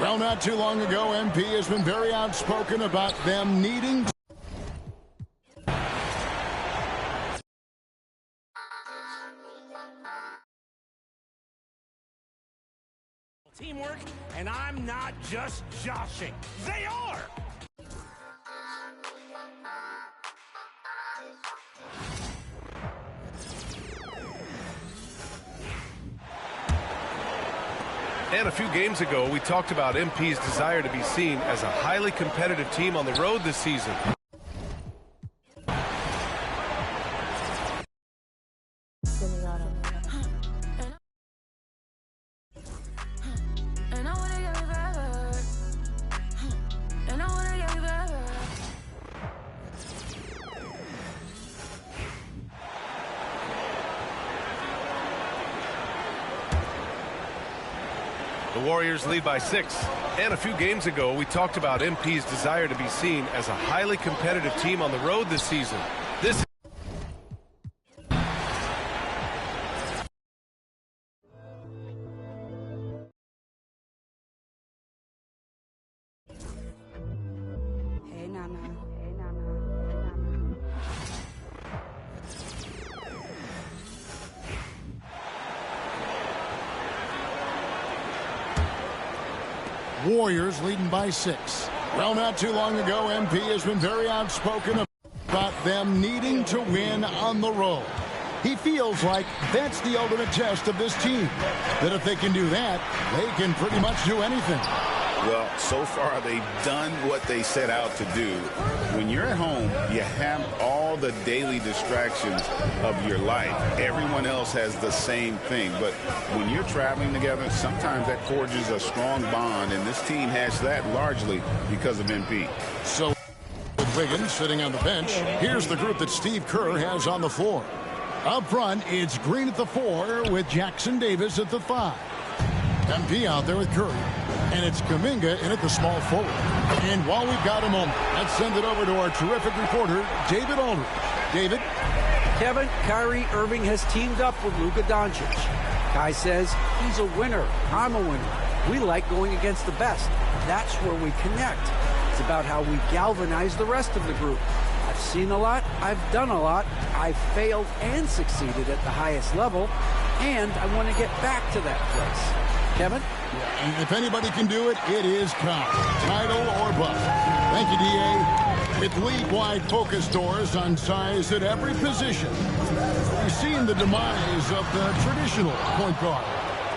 Well, not too long ago, MP has been very outspoken about them needing teamwork, and I'm not just joshing. They are! And a few games ago, we talked about MP's desire to be seen as a highly competitive team on the road this season. The Warriors lead by 6. And a few games ago, we talked about MP's desire to be seen as a highly competitive team on the road this season. This Warriors leading by 6. Well, not too long ago, MP has been very outspoken about them needing to win on the road. He feels like that's the ultimate test of this team, that if they can do that, they can pretty much do anything. Well, so far they've done what they set out to do. When you're at home, you have all the daily distractions of your life. Everyone else has the same thing. But when you're traveling together, sometimes that forges a strong bond, and this team has that largely because of MP. So with Wiggins sitting on the bench, here's the group that Steve Kerr has on the floor. Up front, it's Green at the 4 with Jackson Davis at the 5. MP out there with Curry. And it's Kuminga in at the small forward. And while we've got a moment, let's send it over to our terrific reporter, David Aldridge. David? Kevin, Kyrie Irving has teamed up with Luka Doncic. Kai says he's a winner. I'm a winner. We like going against the best. That's where we connect. It's about how we galvanize the rest of the group. I've seen a lot. I've done a lot. I've failed and succeeded at the highest level. And I want to get back to that place. Kevin? And if anybody can do it, it is Kai. Title or bust. Thank you, D.A. With league-wide focus doors on size at every position, we've seen the demise of the traditional point guard.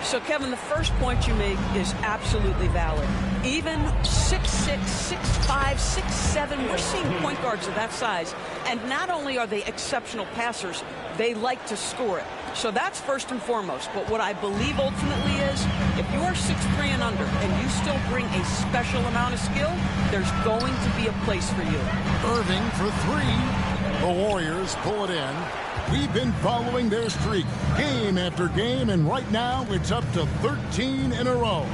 So, Kevin, the first point you make is absolutely valid. Even 6'6", 6'5", 6'7", we're seeing point guards of that size. And not only are they exceptional passers, they like to score it. So that's first and foremost. But what I believe ultimately is, if you are 6'3" and under and you still bring a special amount of skill, there's going to be a place for you. Irving for 3. The Warriors pull it in. We've been following their streak game after game, and right now it's up to 13 in a row.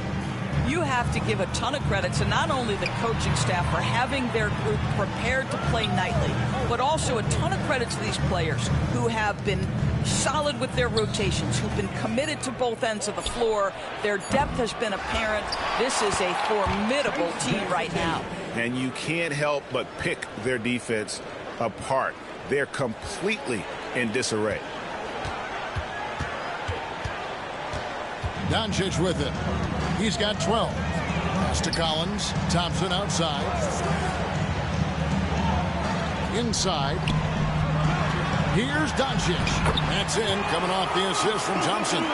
You have to give a ton of credit to not only the coaching staff for having their group prepared to play nightly, but also a ton of credit to these players who have been solid with their rotations, who've been committed to both ends of the floor. Their depth has been apparent. This is a formidable team right now. And you can't help but pick their defense apart. They're completely in disarray. Doncic with it. He's got 12. Pass to Collins. Thompson outside. Inside. Here's Doncic. That's in, coming off the assist from Thompson.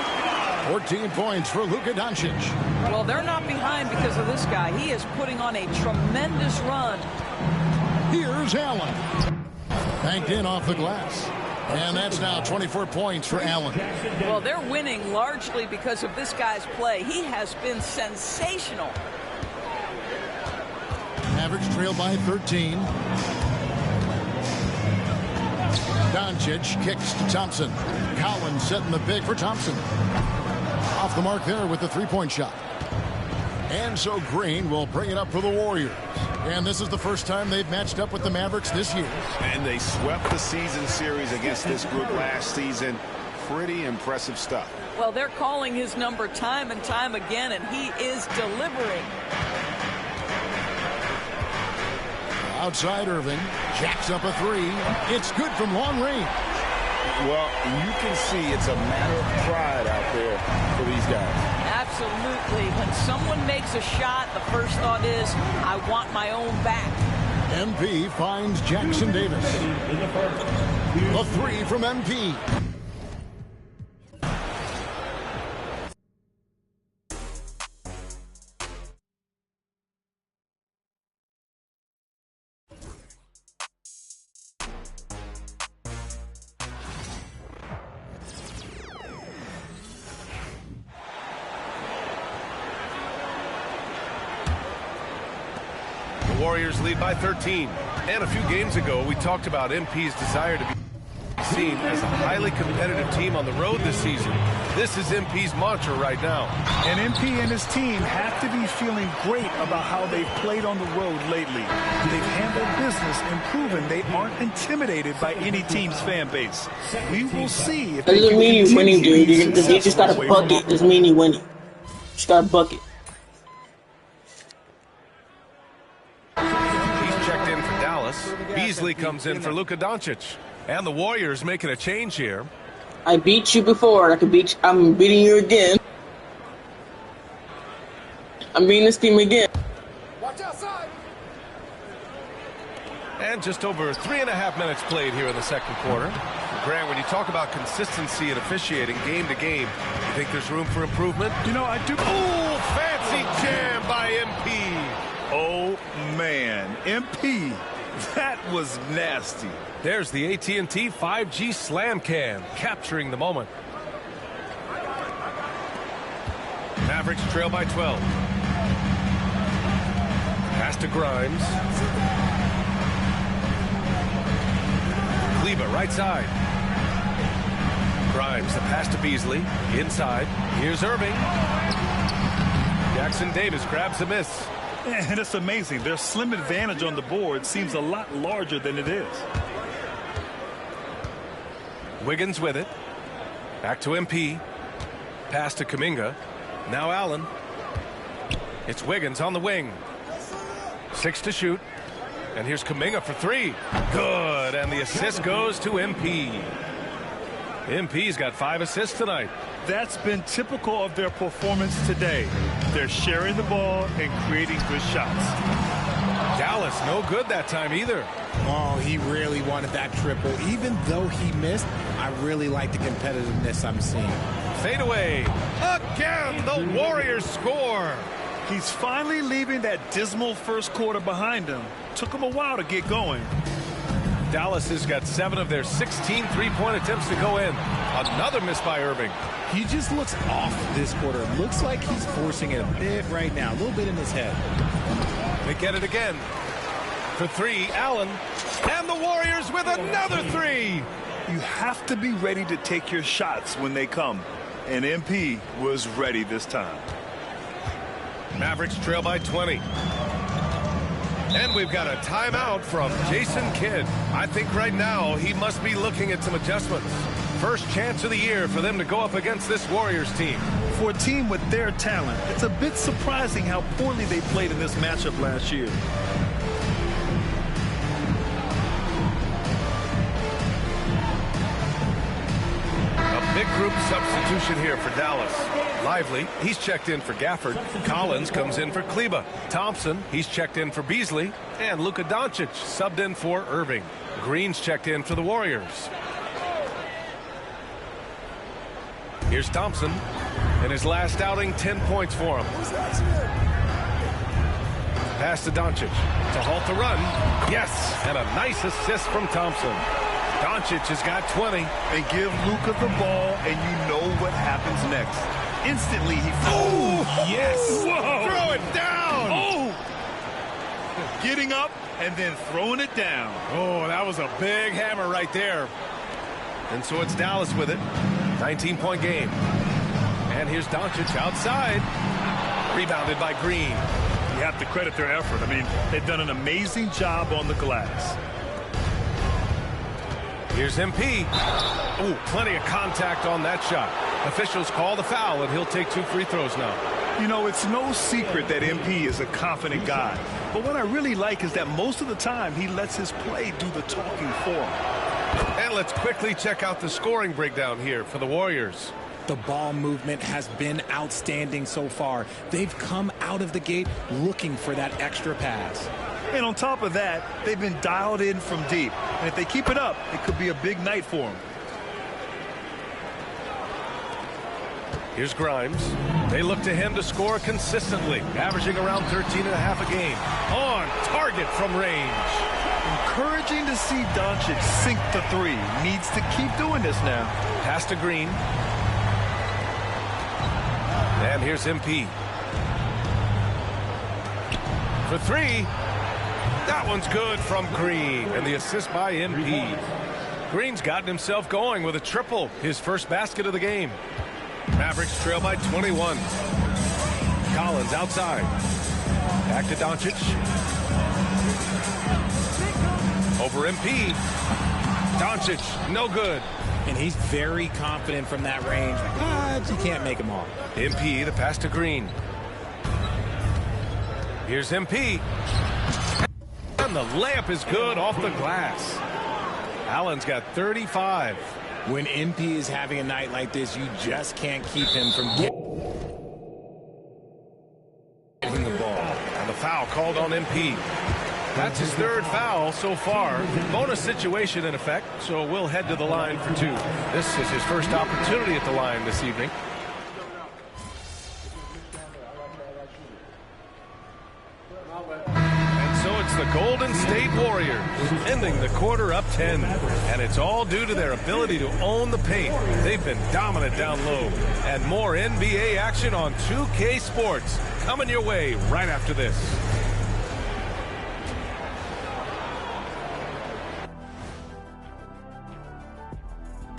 14 points for Luka Doncic. Well, they're not behind because of this guy. He is putting on a tremendous run. Here's Allen. Banked in off the glass. And that's now 24 points for Allen. Well, they're winning largely because of this guy's play. He has been sensational. Mavericks trail by 13. Doncic kicks to Thompson. Collins setting the pick for Thompson. Off the mark there with the three-point shot. And so Green will bring it up for the Warriors. And this is the first time they've matched up with the Mavericks this year. And they swept the season series against this group last season. Pretty impressive stuff. Well, they're calling his number time and time again, and he is delivering. Outside Irving, jacks up a three. It's good from long range. Well, you can see it's a matter of pride out there for these guys. Absolutely. When someone makes a shot, the first thought is, I want my own back. MP finds Jackson Davis. A three from MP. Warriors lead by 13. And a few games ago, we talked about MP's desire to be seen as a highly competitive team on the road this season. This is MP's mantra right now. And MP and his team have to be feeling great about how they've played on the road lately. They've handled business and proven they aren't intimidated by any team's fan base. We will see if that doesn't mean you're winning, dude. You just got a bucket. Doesn't mean you're winning. Just got a bucket. Beasley comes in for Luka Doncic. And the Warriors making a change here. I beat you before. I could beat you. I'm beating you again. I'm beating this team again. Watch outside. And just over 3.5 minutes played here in the second quarter. Grant, when you talk about consistency and officiating game to game, you think there's room for improvement? You know, I do. Oh, fancy jam by MP. Oh, man. MP. That was nasty. There's the AT&T 5G Slam Can, capturing the moment. Mavericks trail by 12. Pass to Grimes. Kleber, right side. Grimes, the pass to Beasley. Inside. Here's Irving. Jackson Davis grabs the miss. And it's amazing. Their slim advantage on the board seems a lot larger than it is. Wiggins with it. Back to MP. Pass to Kuminga. Now Allen. It's Wiggins on the wing. 6 to shoot. And here's Kuminga for 3. Good. And the assist goes to MP. MP's got 5 assists tonight. That's been typical of their performance today. They're sharing the ball and creating good shots. Dallas, no good that time either. Oh, he really wanted that triple. Even though he missed, I really like the competitiveness I'm seeing. Fade away. Again, the Warriors score. He's finally leaving that dismal first quarter behind him. Took him a while to get going. Dallas has got 7 of their 16 three-point attempts to go in. Another miss by Irving. He just looks off this quarter. Looks like he's forcing it a bit right now. A little bit in his head. They get it again. For 3, Allen. And the Warriors with another 3. You have to be ready to take your shots when they come. And MP was ready this time. Mavericks trail by 20. And we've got a timeout from Jason Kidd. I think right now he must be looking at some adjustments. First chance of the year for them to go up against this Warriors team. For a team with their talent, it's a bit surprising how poorly they played in this matchup last year. A big group substitution here for Dallas. Lively, he's checked in for Gafford. Collins comes in for Kleber. Thompson, he's checked in for Beasley. And Luka Doncic subbed in for Irving. Green's checked in for the Warriors. Here's Thompson. In his last outing, 10 points for him. Pass to Doncic to halt the run. Yes, and a nice assist from Thompson. Doncic has got 20. They give Luka the ball, and you know what happens next. Instantly, he... Oh, yes! Whoa. Throw it down! Oh! Getting up and then throwing it down. Oh, that was a big hammer right there. And so it's Dallas with it. 19-point game. And here's Doncic outside. Rebounded by Green. You have to credit their effort. I mean, they've done an amazing job on the glass. Here's MP. Oh, plenty of contact on that shot. Officials call the foul, and he'll take 2 free throws now. You know, it's no secret that MP is a confident guy. But what I really like is that most of the time he lets his play do the talking for him. And let's quickly check out the scoring breakdown here for the Warriors. The ball movement has been outstanding so far. They've come out of the gate looking for that extra pass. And on top of that, they've been dialed in from deep. And if they keep it up, it could be a big night for them. Here's Grimes. They look to him to score consistently, averaging around 13.5 a game. On target from range. Encouraging to see Doncic sink the 3. Needs to keep doing this now. Pass to Green. And here's MP. For 3. That one's good from Green. And the assist by MP. Green's gotten himself going with a triple. His first basket of the game. Mavericks trail by 21. Collins outside. Back to Doncic. Over MP. Doncic, no good. And he's very confident from that range, but you can't make him all. MP, the pass to Green. Here's MP. And the layup is good off the glass. Allen's got 35. When MP is having a night like this, you just can't keep him from getting the ball. And the foul called on MP. That's his 3rd foul so far. Bonus situation in effect, so we'll head to the line for 2. This is his first opportunity at the line this evening. And so it's the Golden State Warriors ending the quarter up 10. And it's all due to their ability to own the paint. They've been dominant down low. And more NBA action on 2K Sports coming your way right after this.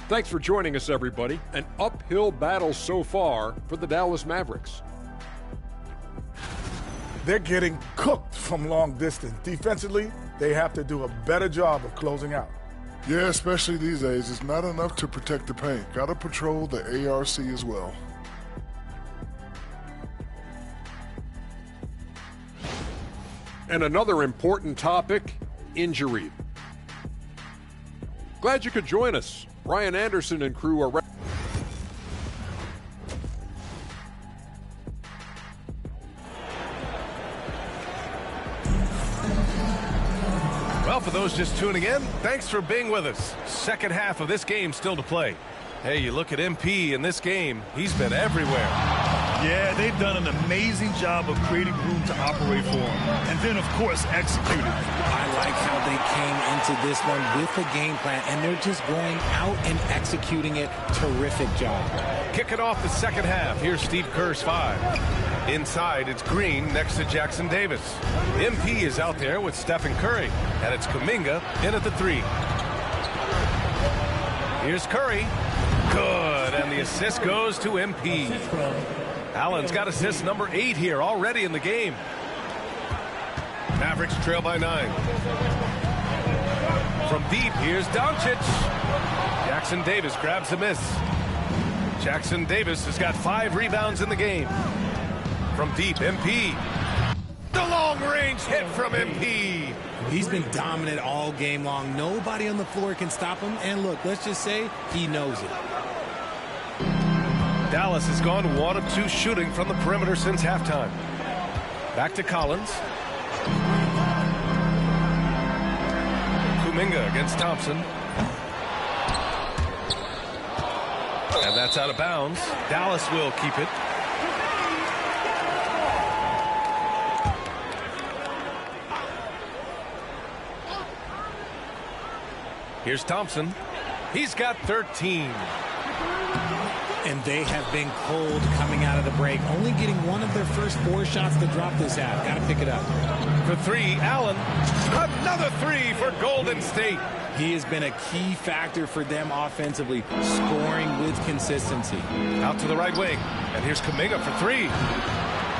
Thanks for joining us, everybody. An uphill battle so far for the Dallas Mavericks. They're getting cooked from long distance. Defensively, they have to do a better job of closing out. Yeah, especially these days. It's not enough to protect the paint. Got to patrol the ARC as well. And another important topic, injury. Glad you could join us. Ryan Anderson and crew are ready. Well, for those just tuning in, thanks for being with us. Second half of this game still to play. Hey, you look at MP in this game, he's been everywhere. Yeah, they've done an amazing job of creating room to operate for him. And then, of course, executed. I like how they came into this one with a game plan, and they're just going out and executing it. Terrific job. Kicking off the second half, here's Steve Kerr's 5. Inside, it's Green next to Jackson Davis. MP is out there with Stephen Curry, and it's Kuminga in at the 3. Here's Curry. Good, and the assist goes to MP. Allen's got assist number 8 here already in the game. Mavericks trail by 9. From deep, here's Doncic. Jackson Davis grabs the miss. Jackson Davis has got 5 rebounds in the game. From deep, MP. The long-range hit from MP. He's been dominant all game long. Nobody on the floor can stop him. And look, let's just say he knows it. Dallas has gone 1 of 2 shooting from the perimeter since halftime. Back to Collins. Kuminga against Thompson. And that's out of bounds. Dallas will keep it. Here's Thompson. He's got 13. And they have been cold coming out of the break, only getting one of their first 4 shots to drop this half. Got to pick it up. For 3, Allen. Another 3 for Golden State. He has been a key factor for them offensively, scoring with consistency. Out to the right wing. And here's Kuminga for 3.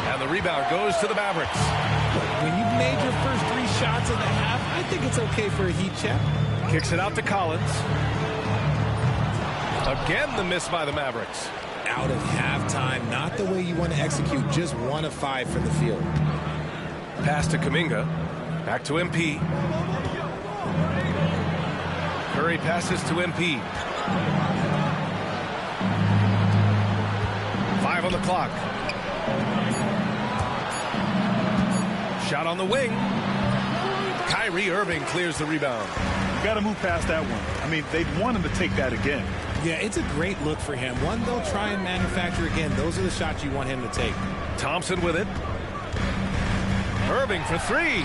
And the rebound goes to the Mavericks. When you've made your first 3 shots of the half, I think it's okay for a heat check. Kicks it out to Collins. Again, the miss by the Mavericks. out of halftime. Not the way you want to execute. Just 1 of 5 from the field. Pass to Kuminga. Back to MP. Curry passes to MP. 5 on the clock. Shot on the wing. Kyrie Irving clears the rebound. You got to move past that one. I mean, they'd want him to take that again. Yeah, it's a great look for him. One they'll try and manufacture again. Those are the shots you want him to take. Thompson with it. Irving for 3.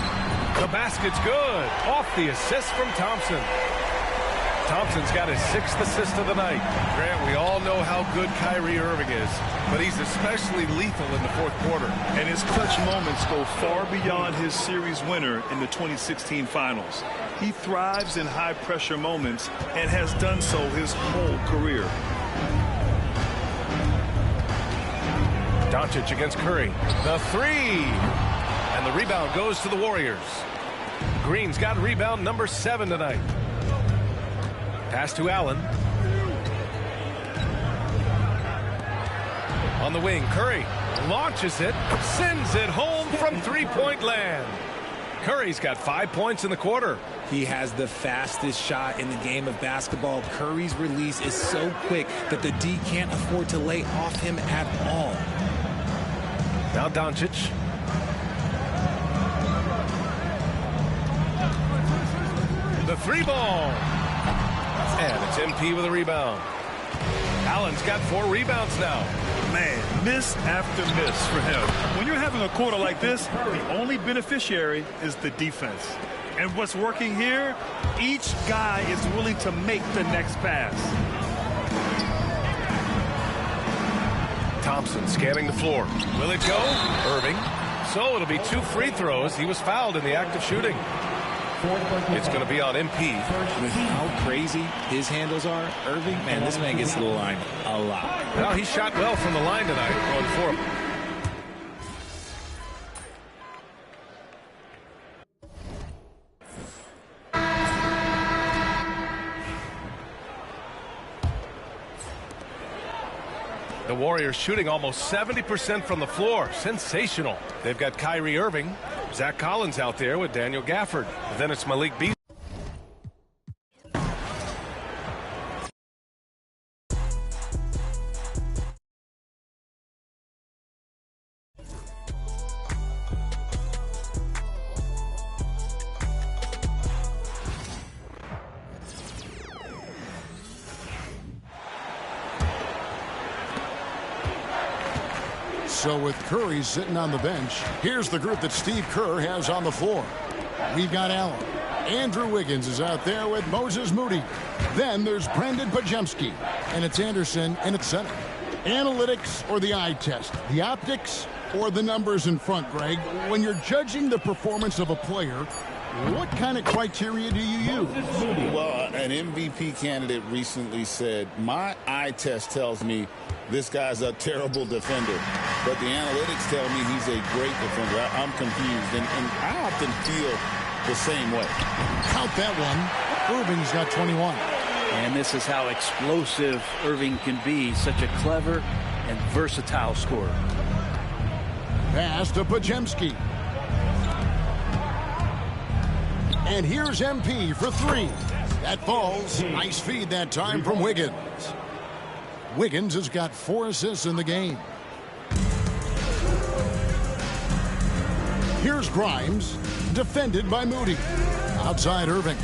The basket's good. Off the assist from Thompson. Thompson's got his 6th assist of the night. Grant, we all know how good Kyrie Irving is, but he's especially lethal in the 4th quarter. And his clutch moments go far beyond his series winner in the 2016 finals. He thrives in high-pressure moments and has done so his whole career. Doncic against Curry. The 3. And the rebound goes to the Warriors. Green's got rebound number 7 tonight. Pass to Allen. On the wing, Curry launches it, sends it home from 3-point land. Curry's got 5 points in the quarter. He has the fastest shot in the game of basketball. Curry's release is so quick that the D can't afford to lay off him at all. Now Doncic. The 3 ball. And it's MP with a rebound. Allen's got 4 rebounds now. Man, miss after miss for him. When you're having a quarter like this, the only beneficiary is the defense. And what's working here, each guy is willing to make the next pass. Thompson scanning the floor. Will it go? Irving. So it'll be 2 free throws. He was fouled in the act of shooting. It's going to be on MP. With how crazy his handles are, Irving, man, this man gets to the line a lot. Well, he shot well from the line tonight, going for him. The Warriors shooting almost 70% from the floor. Sensational. They've got Kyrie Irving. Zach Collins out there with Daniel Gafford. Then it's Malik Beasley. So with Curry sitting on the bench, here's the group that Steve Kerr has on the floor. We've got Allen. Andrew Wiggins is out there with Moses Moody. Then there's Brandon Pajemski. And it's Anderson in at center. Analytics or the eye test? The optics or the numbers in front, Greg? When you're judging the performance of a player, what kind of criteria do you use? Well, an MVP candidate recently said, my eye test tells me this guy's a terrible defender, but the analytics tell me he's a great defender. I'm confused, and I often feel the same way. Count that one. Irving's got 21. And this is how explosive Irving can be. Such a clever and versatile scorer. Pass to Pajemski. And here's MP for 3. That falls. Nice feed that time from Wiggins. Wiggins has got 4 assists in the game. Here's Grimes, defended by Moody. Outside Irving.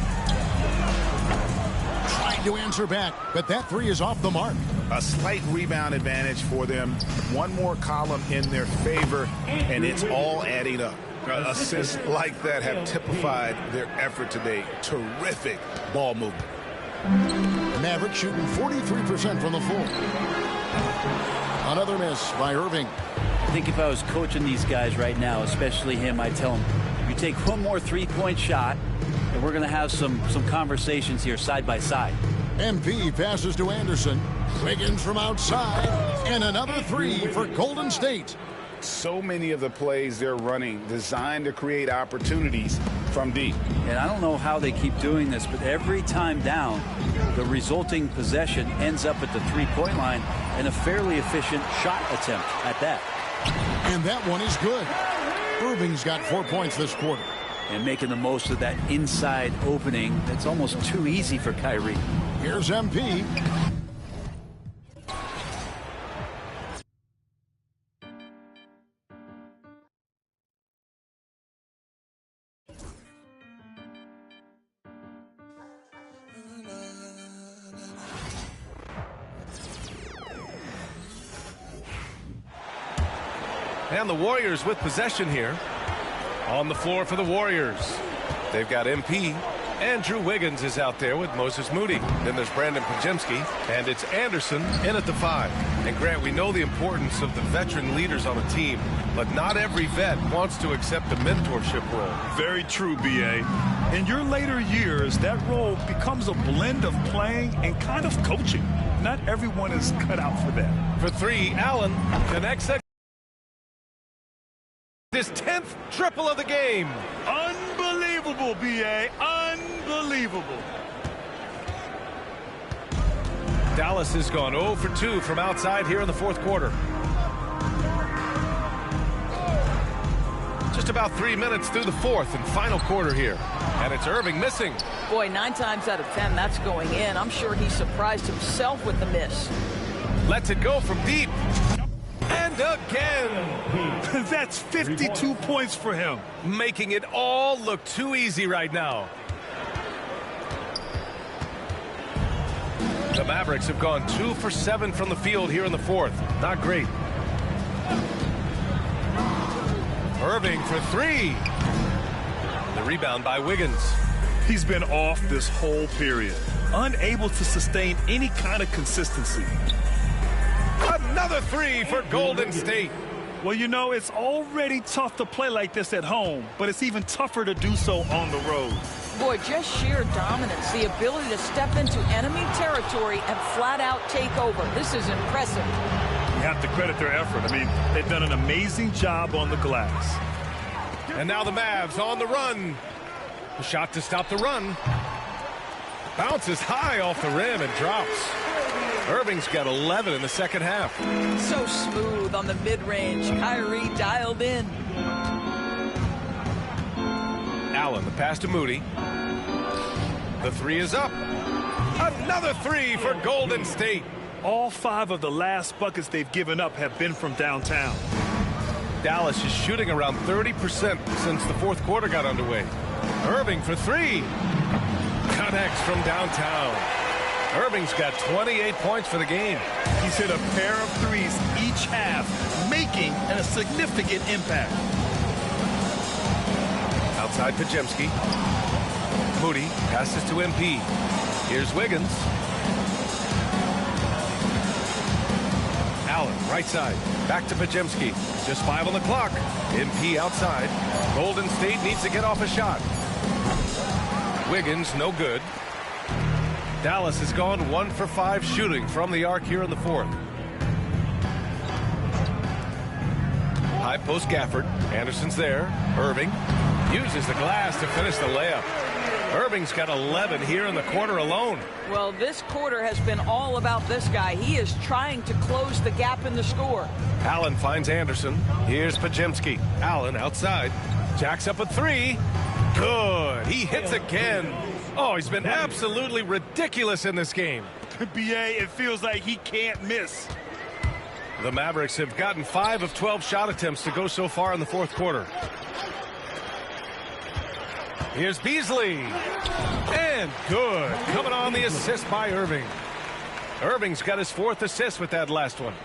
Trying to answer back, but that 3 is off the mark. A slight rebound advantage for them. One more column in their favor, and it's all adding up. Assists like that have typified their effort today. Terrific ball movement. Maverick shooting 43% from the floor. Another miss by Irving. I think if I was coaching these guys right now, especially him, I'd tell him, you take one more 3-point shot, and we're going to have some conversations here side by side. MP passes to Anderson. Wiggins from outside. And another 3 for Golden State. So many of the plays they're running designed to create opportunities from deep. And I don't know how they keep doing this, but every time down, the resulting possession ends up at the 3-point line. and a fairly efficient shot attempt at that. And that one is good. Irving's got 4 points this quarter. And making the most of that inside opening that's almost too easy for Kyrie. Here's MP. And the Warriors with possession here. On the floor for the Warriors. They've got MP. Andrew Wiggins is out there with Moses Moody. Then there's Brandon Pajemski. And it's Anderson in at the 5. And Grant, we know the importance of the veteran leaders on a team, but not every vet wants to accept a mentorship role. Very true, B.A. In your later years, that role becomes a blend of playing and kind of coaching. Not everyone is cut out for that. For 3, Allen connects it. His 10th triple of the game. Unbelievable, B.A. Unbelievable. Dallas has gone 0 for 2 from outside here in the fourth quarter. Just about 3 minutes through the fourth and final quarter here. And it's Irving missing. Boy, 9 times out of 10, that's going in. I'm sure he surprised himself with the miss. Lets it go from deep. And again. That's 52 points for him. Making it all look too easy right now. The Mavericks have gone 2 for 7 from the field here in the fourth. Not great. Irving for 3. The rebound by Wiggins. He's been off this whole period. Unable to sustain any kind of consistency. Another 3 for Golden State. Well, you know, it's already tough to play like this at home, but it's even tougher to do so on the road. Boy, just sheer dominance, the ability to step into enemy territory and flat out take over. This is impressive. You have to credit their effort. I mean, they've done an amazing job on the glass. And now the Mavs on the run. A shot to stop the run. Bounces high off the rim and drops. Irving's got 11 in the second half. So smooth on the mid-range. Kyrie dialed in. Allen, the pass to Moody. The 3 is up. Another 3 for Golden State. All 5 of the last buckets they've given up have been from downtown. Dallas is shooting around 30% since the fourth quarter got underway. Irving for 3. Connects from downtown. Irving's got 28 points for the game. He's hit a pair of threes each half, making a significant impact. Outside Pajemski. Moody passes to MP. Here's Wiggins. Allen, right side. Back to Pajemski. Just 5 on the clock. MP outside. Golden State needs to get off a shot. Wiggins, no good. Dallas has gone 1 for 5 shooting from the arc here in the fourth. High post Gafford. Anderson's there. Irving uses the glass to finish the layup. Irving's got 11 here in the quarter alone. Well, this quarter has been all about this guy. He is trying to close the gap in the score. Allen finds Anderson. Here's Pajemski. Allen outside. Jacks up a 3. Good. He hits again. Oh, he's been absolutely ridiculous in this game. B.A., it feels like he can't miss. The Mavericks have gotten 5 of 12 shot attempts to go so far in the fourth quarter. Here's Beasley. And good. Coming on the assist by Irving. Irving's got his 4th assist with that last one.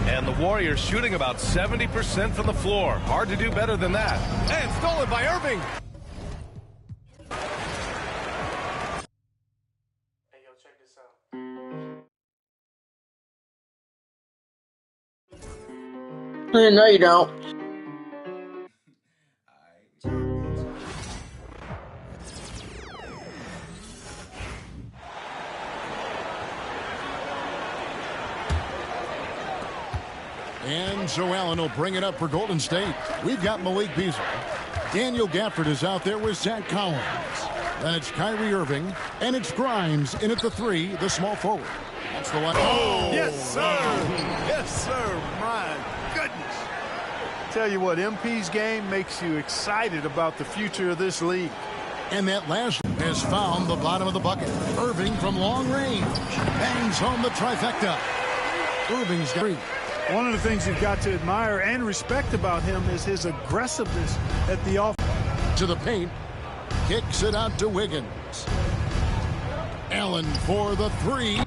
And the Warriors shooting about 70% from the floor. Hard to do better than that. And stolen by Irving. Hey, yo, check this out. No, you don't. And so Allen will bring it up for Golden State. We've got Malik Beasley. Daniel Gafford is out there with Zach Collins. Then it's Kyrie Irving. And it's Grimes in at the 3, the small forward. That's the one. Oh, yes, sir. Yes, sir. My goodness. Tell you what, MP's game makes you excited about the future of this league. And that last has found the bottom of the bucket. Irving from long range bangs home the trifecta. Irving's got 3. One of the things you've got to admire and respect about him is his aggressiveness at the offense. To the paint, kicks it out to Wiggins. Allen for the 3.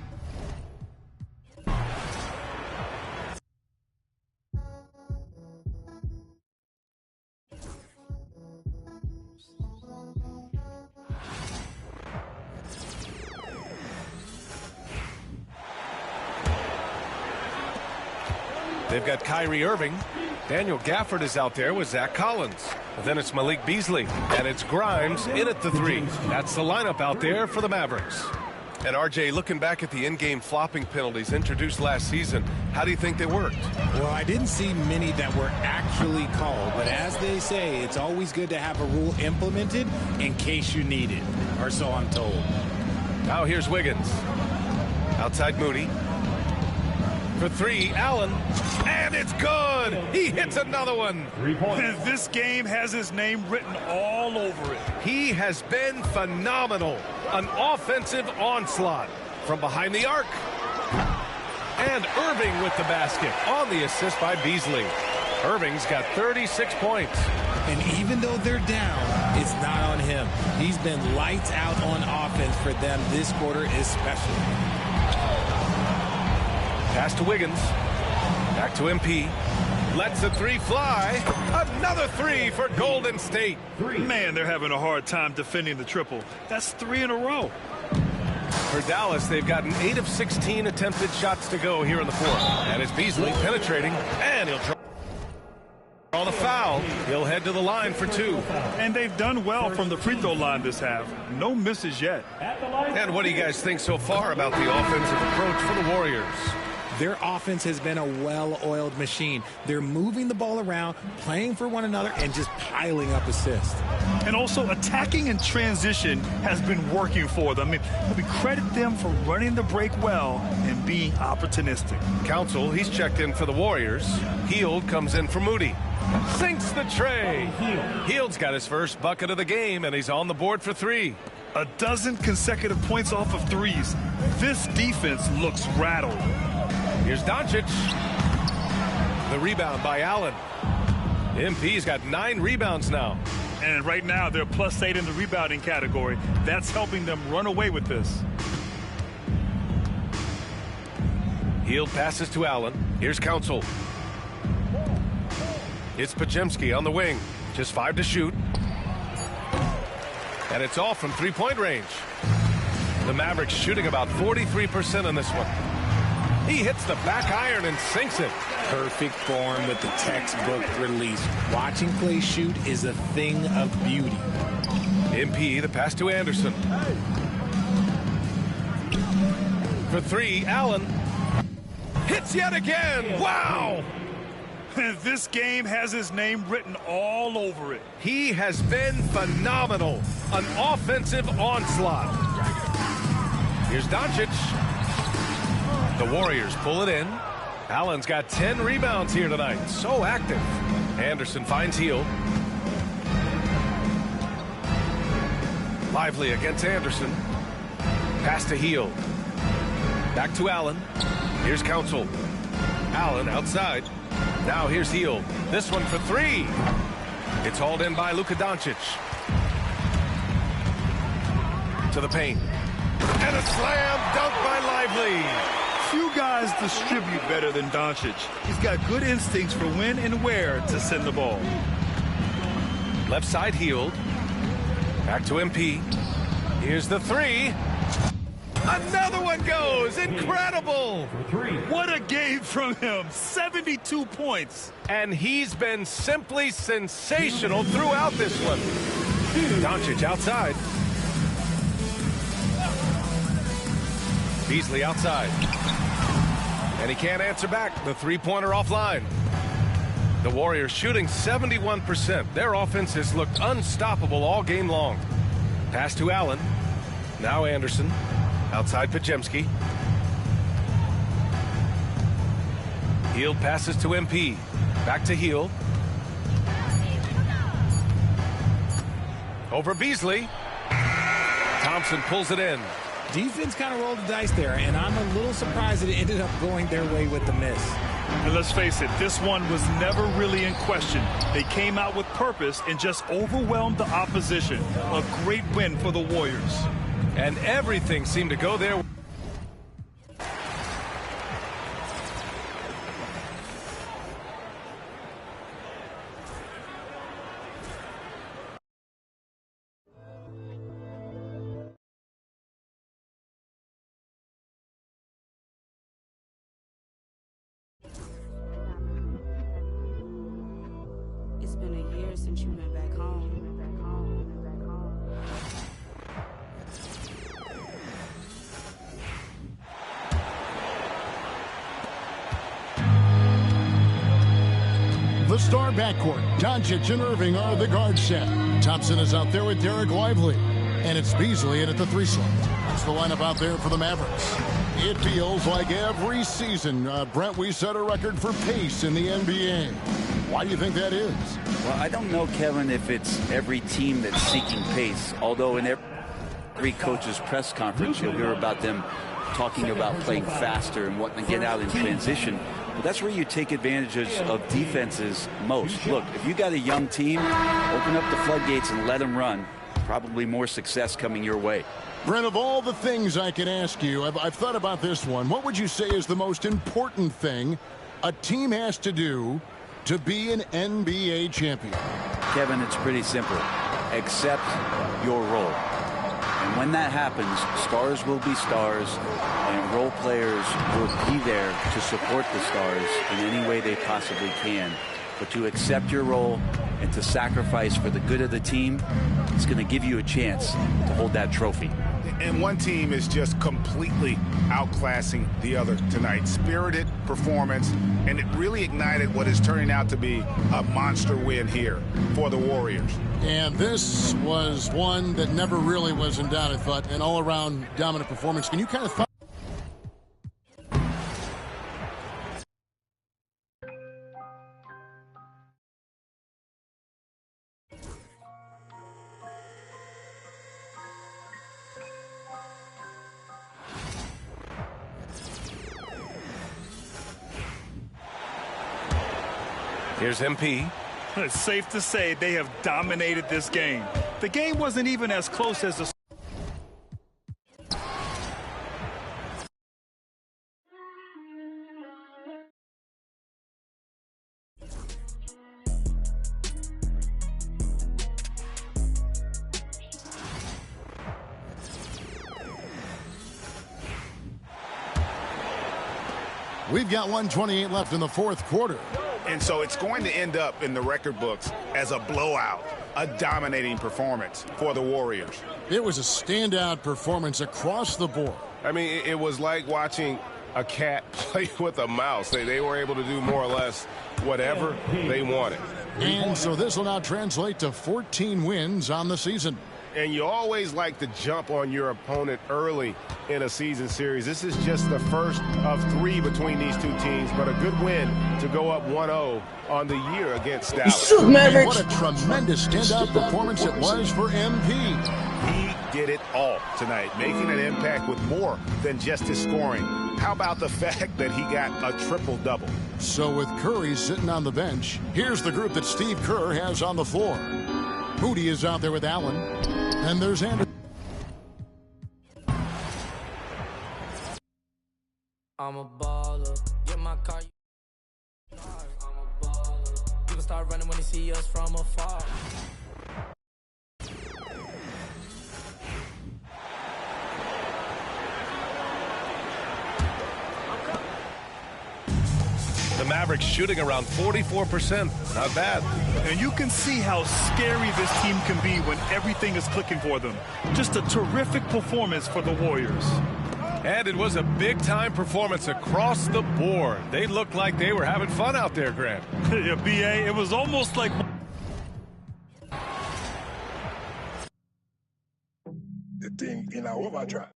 They've got Kyrie Irving. Daniel Gafford is out there with Zach Collins. And then it's Malik Beasley. And it's Grimes in at the 3. That's the lineup out there for the Mavericks. And RJ, looking back at the in-game flopping penalties introduced last season, how do you think they worked? Well, I didn't see many that were actually called, but as they say, it's always good to have a rule implemented in case you need it, or so I'm told. Now here's Wiggins. Outside Moody. For 3, Allen. And it's good! He hits another one! 3 points. This game has his name written all over it. He has been phenomenal. An offensive onslaught from behind the arc. And Irving with the basket on the assist by Beasley. Irving's got 36 points. And even though they're down, it's not on him. He's been lights out on offense for them this quarter especially. Pass to Wiggins. Back to MP. Lets the 3 fly. Another 3 for Golden State. Man, they're having a hard time defending the triple. That's 3 in a row. For Dallas, they've gotten 8 of 16 attempted shots to go here in the 4th. And it's Beasley penetrating. And he'll draw the foul. He'll head to the line for 2. And they've done well from the free throw line this half. No misses yet. And what do you guys think so far about the offensive approach for the Warriors? Their offense has been a well-oiled machine. They're moving the ball around, playing for one another, and just piling up assists. And also attacking in transition has been working for them. I mean, we credit them for running the break well and being opportunistic. Council, he's checked in for the Warriors. Hield comes in for Moody. Sinks the tray. Hield's got his first bucket of the game, and he's on the board for 3. A dozen consecutive points off of threes. This defense looks rattled. Here's Doncic. The rebound by Allen. MP's got 9 rebounds now. And right now they're +8 in the rebounding category. That's helping them run away with this. Hield passes to Allen. Here's Council. It's Podziemski on the wing. Just 5 to shoot. And it's off from 3-point range. The Mavericks shooting about 43% in this one. He hits the back iron and sinks it. Perfect form with the textbook release. Watching Clay shoot is a thing of beauty. MP, the pass to Anderson. For 3, Allen. Hits yet again. Wow! This game has his name written all over it. He has been phenomenal. An offensive onslaught. Here's Doncic. The Warriors pull it in. Allen's got 10 rebounds here tonight. So active. Anderson finds Hield. Lively against Anderson. Pass to Hield. Back to Allen. Here's Council. Allen outside. Now here's Hield. This one for 3. It's hauled in by Luka Doncic. To the paint. And a slam dunk by Lively. Few guys distribute better than Doncic. He's got good instincts for when and where to send the ball. Left side Hield. Back to MP. Here's the 3. Another one goes. Incredible. What a game from him. 72 points. And he's been simply sensational throughout this one. Doncic outside. Beasley outside. And he can't answer back. The 3-pointer offline. The Warriors shooting 71%. Their offense has looked unstoppable all game long. Pass to Allen. Now Anderson. Outside Podziemski. Hield passes to MP. Back to Hield. Over Beasley. Thompson pulls it in. Defense kind of rolled the dice there, and I'm a little surprised that it ended up going their way with the miss. And let's face it, this one was never really in question. They came out with purpose and just overwhelmed the opposition. A great win for the Warriors. And everything seemed to go their way. It's been a year since you went back home. The star backcourt, Doncic and Irving are the guard set. Thompson is out there with Derek Lively. And it's Beasley in at the 3 slot. That's the lineup out there for the Mavericks. It feels like every season, Brent, we set a record for pace in the NBA. Why do you think that is? Well, I don't know, Kevin, if it's every team that's seeking pace. Although in every coach's press conference, you'll hear about them talking about playing faster and wanting to get out in transition. But that's where you take advantage of defenses most. Look, if you got a young team, open up the floodgates and let them run. Probably more success coming your way. Brent, of all the things I can ask you, I've thought about this one. What would you say is the most important thing a team has to do to be an NBA champion? Kevin, it's pretty simple. Accept your role. And when that happens, stars will be stars, and role players will be there to support the stars in any way they possibly can. But to accept your role and to sacrifice for the good of the team, it's going to give you a chance to hold that trophy. And one team is just completely outclassing the other tonight. Spirited performance, and it really ignited what is turning out to be a monster win here for the Warriors. And this was one that never really was in doubt, I thought, an all-around dominant performance. Can you kind of Here's MP. It's safe to say they have dominated this game. The game wasn't even as close as the... We've got 1:28 left in the fourth quarter. And so it's going to end up in the record books as a blowout, a dominating performance for the Warriors. It was a standout performance across the board. I mean, it was like watching a cat play with a mouse. They were able to do more or less whatever they wanted. And so this will now translate to 14 wins on the season. And you always like to jump on your opponent early in a season series. This is just the first of 3 between these two teams, but a good win to go up 1-0 on the year against Dallas. And what a tremendous standout performance it was for MP. He did it all tonight, making an impact with more than just his scoring. How about the fact that he got a triple-double? So with Curry sitting on the bench, here's the group that Steve Kerr has on the floor. Moody is out there with Allen. And there's Anderson. I'm a baller. Get my car. I'm a baller. People start running when they see us from afar. The Mavericks shooting around 44%. Not bad. And you can see how scary this team can be when everything is clicking for them. Just a terrific performance for the Warriors. And it was a big-time performance across the board. They looked like they were having fun out there, Grant. Yeah, B.A., it was almost like... The thing, what I try?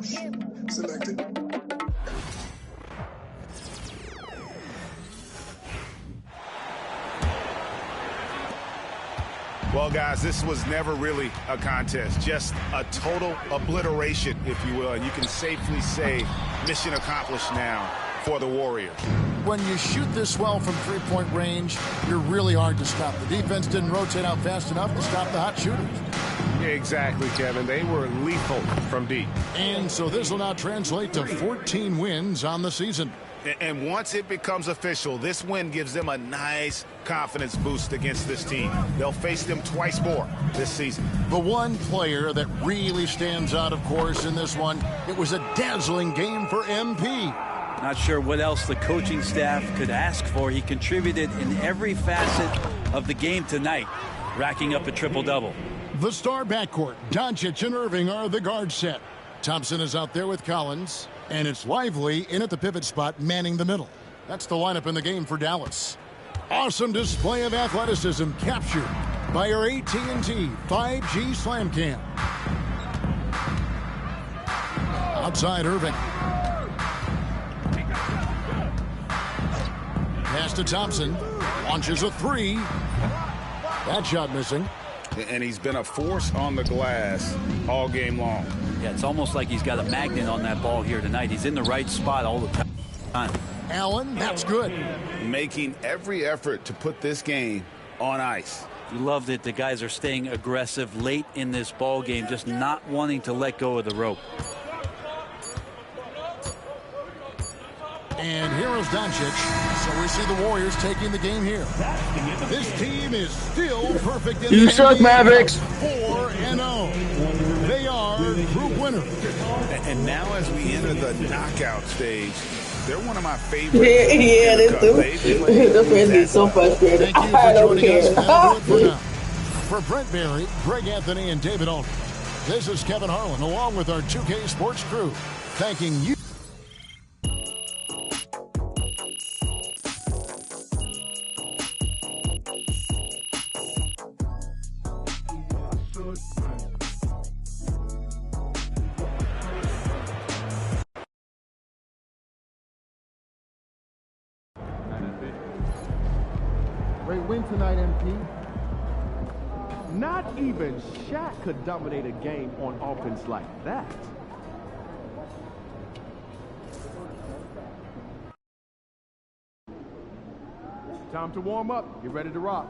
Selected. Well, guys, this was never really a contest, just a total obliteration, if you will. And you can safely say mission accomplished now for the Warriors. When you shoot this well from three-point range, you're really hard to stop. The defense didn't rotate out fast enough to stop the hot shooters. Exactly, Kevin. They were lethal from deep. And so this will now translate to 14 wins on the season. And once it becomes official, this win gives them a nice confidence boost against this team. They'll face them twice more this season. The one player that really stands out, of course, in this one, it was a dazzling game for MP. Not sure what else the coaching staff could ask for. He contributed in every facet of the game tonight, racking up a triple-double. The star backcourt, Doncic and Irving, are the guard set. Thompson is out there with Collins, and it's Lively in at the pivot spot, manning the middle. That's the lineup in the game for Dallas. Awesome display of athleticism captured by our AT&T 5G Slam Cam. Outside Irving. Pass to Thompson. Launches a three. That shot missing. And he's been a force on the glass all game long. Yeah, it's almost like he's got a magnet on that ball here tonight. He's in the right spot all the time. Allen, that's good. Making every effort to put this game on ice. You love that the guys are staying aggressive late in this ball game, just not wanting to let go of the rope. And here is Doncic. So we see the Warriors taking the game here. This team is still perfect in You the suck, NBA. Mavericks. 4-0. They are group winners. And now as we enter the knockout stage, they're one of my favorites. Yeah, that's the fans is so frustrated. Thank you I for don't joining care. us. That'll do it for now. For Brent Barry, Greg Anthony, and David Aldridge, this is Kevin Harlan along with our 2K Sports crew, thanking you. Great win tonight, MP. Not even Shaq could dominate a game on offense like that. Time to warm up. Get ready to rock.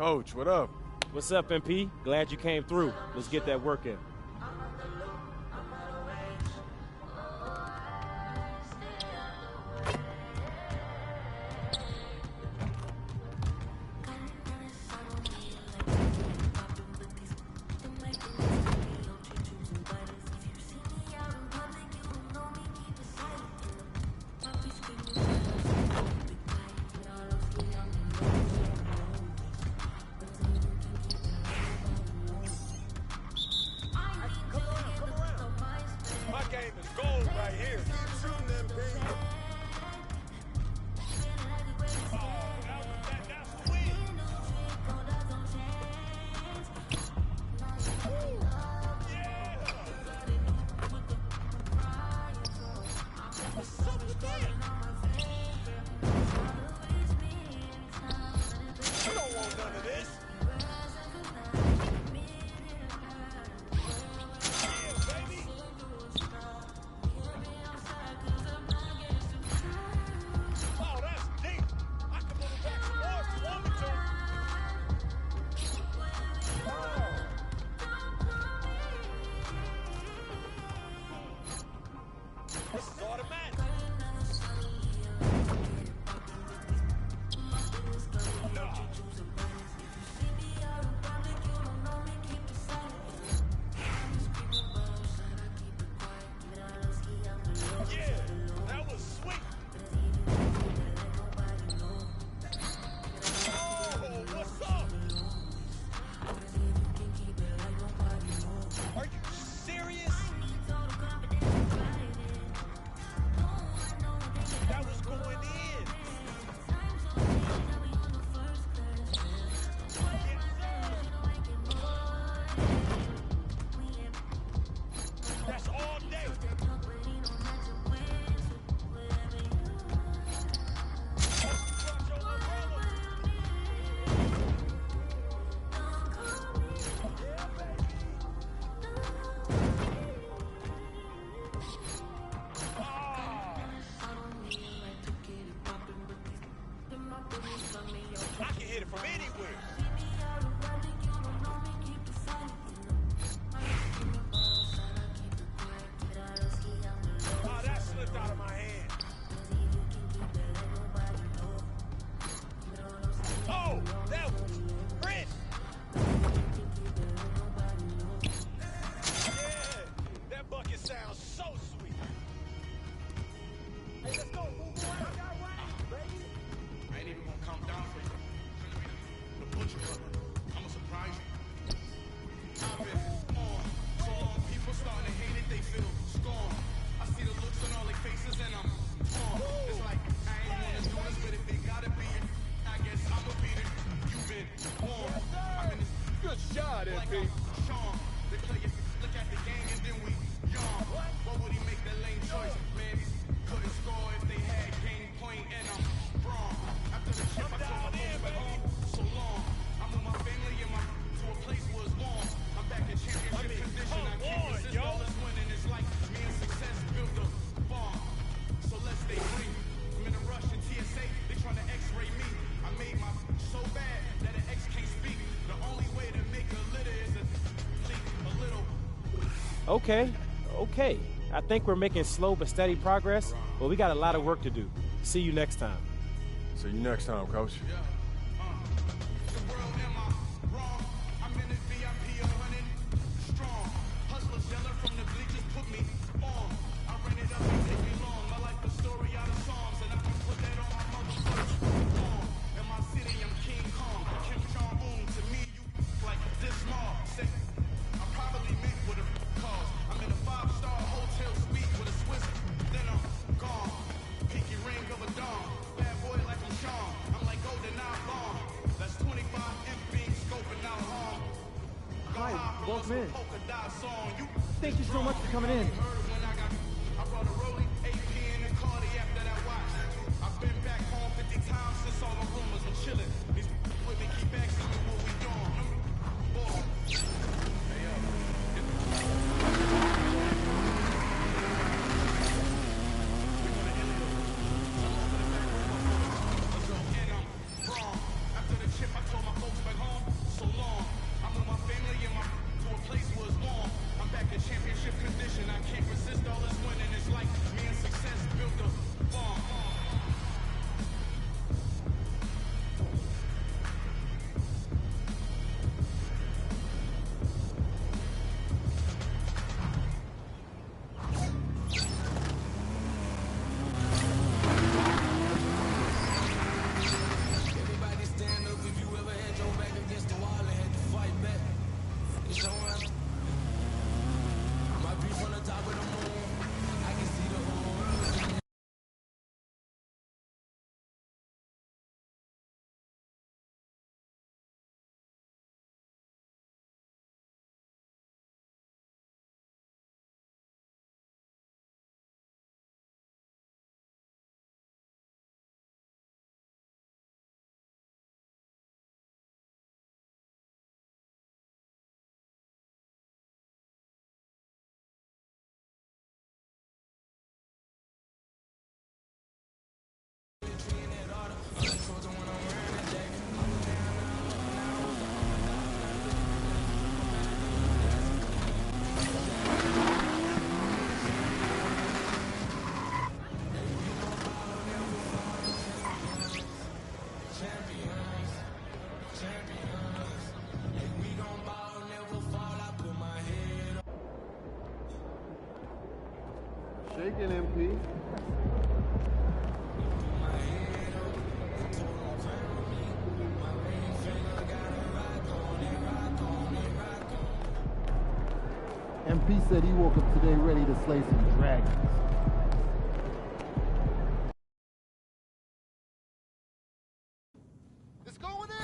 Coach, what up? What's up, MP? Glad you came through. Let's get that work in. Okay. I think we're making slow but steady progress, but we got a lot of work to do. See you next time. See you next time, Coach. Welcome in. Thank you so much for coming in. After the chip, I told my folks back home. Take it, MP. MP said he woke up today ready to slay some dragons. It's going in!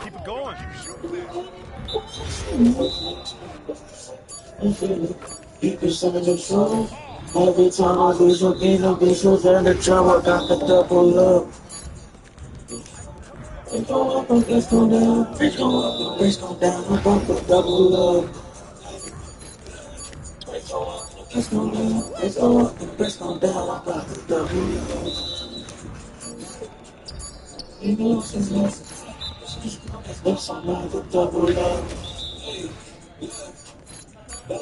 Keep it going. Every time I lose a game, no bitch was in the trouble, got the double up. Bitch go up and bitch go down, bitch go up and bitch go down, I got the double up. Bitch go up and bitch go down, bitch go up and bitch go down, I got the double up. You know she's lost, bitch I got the double up.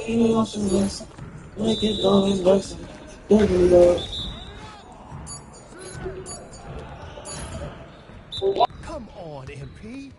You know she's lost, make it go and lost, double up. Come on, MP.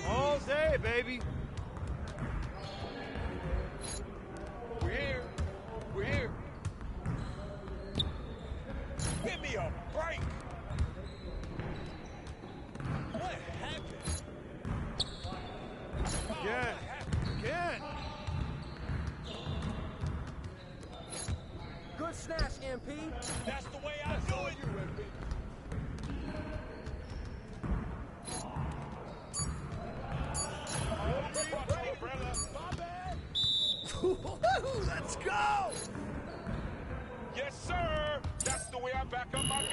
All day, baby. We're here. We're here. Give me a break. What happened? Again. Good snatch, MP. That's the way I do it. Let's go! Yes, sir. That's the way I back up my game.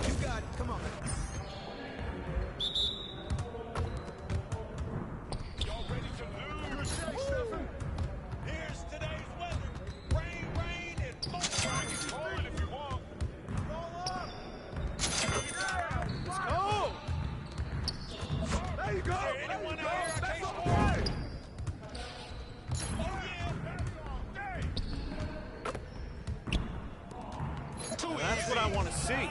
You got it. Come on. Y'all ready to lose? Here's today's weather. Rain, and boom. I can call it if you want. Roll up. Let's go. There you go. Is there anyone out here I can't score? Oh, yeah. That's what I want to see.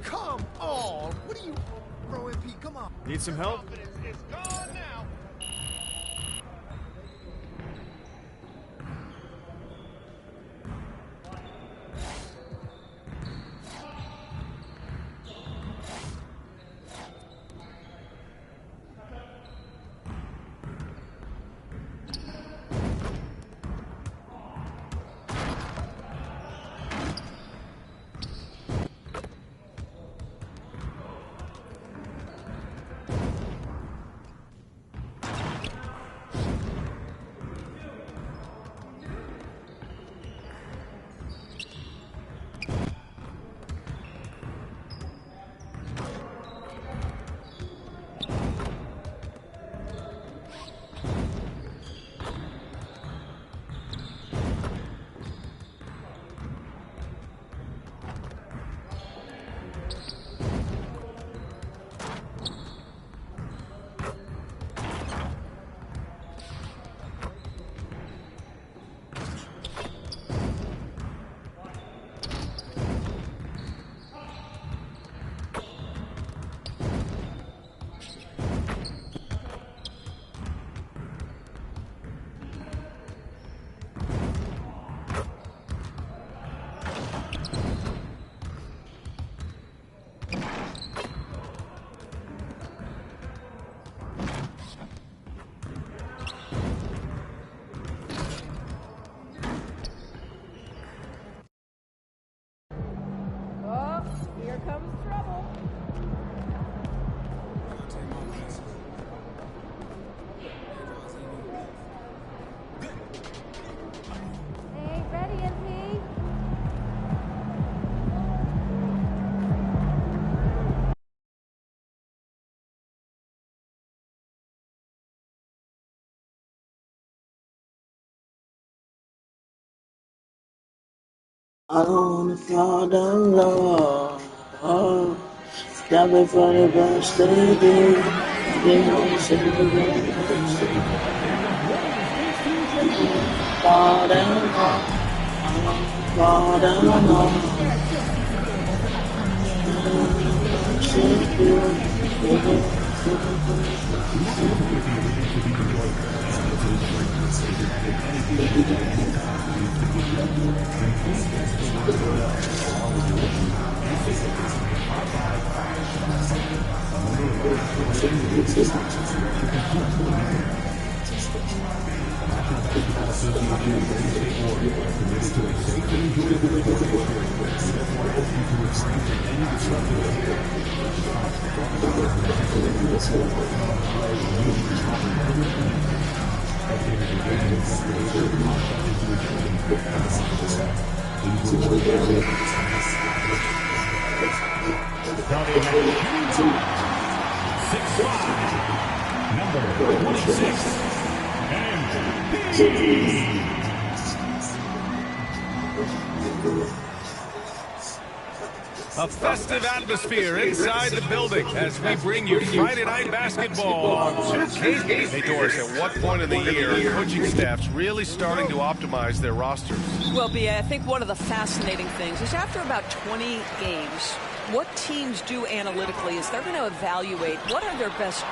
Come on. What are you... Bro, MP, come on. Need some help? It's gone now. Oh, here comes trouble. They ain't ready, MP. I don't wanna fall down low. Oh, got me for the best they do. They always say the best. A festive atmosphere inside the building as we bring you Friday Night Basketball on 2K. Hey, Doris, at what point in the year are coaching staffs really starting to optimize their rosters? Well, B.A., I think one of the fascinating things is after about 20 games, what teams do analytically is they're going to evaluate what are their best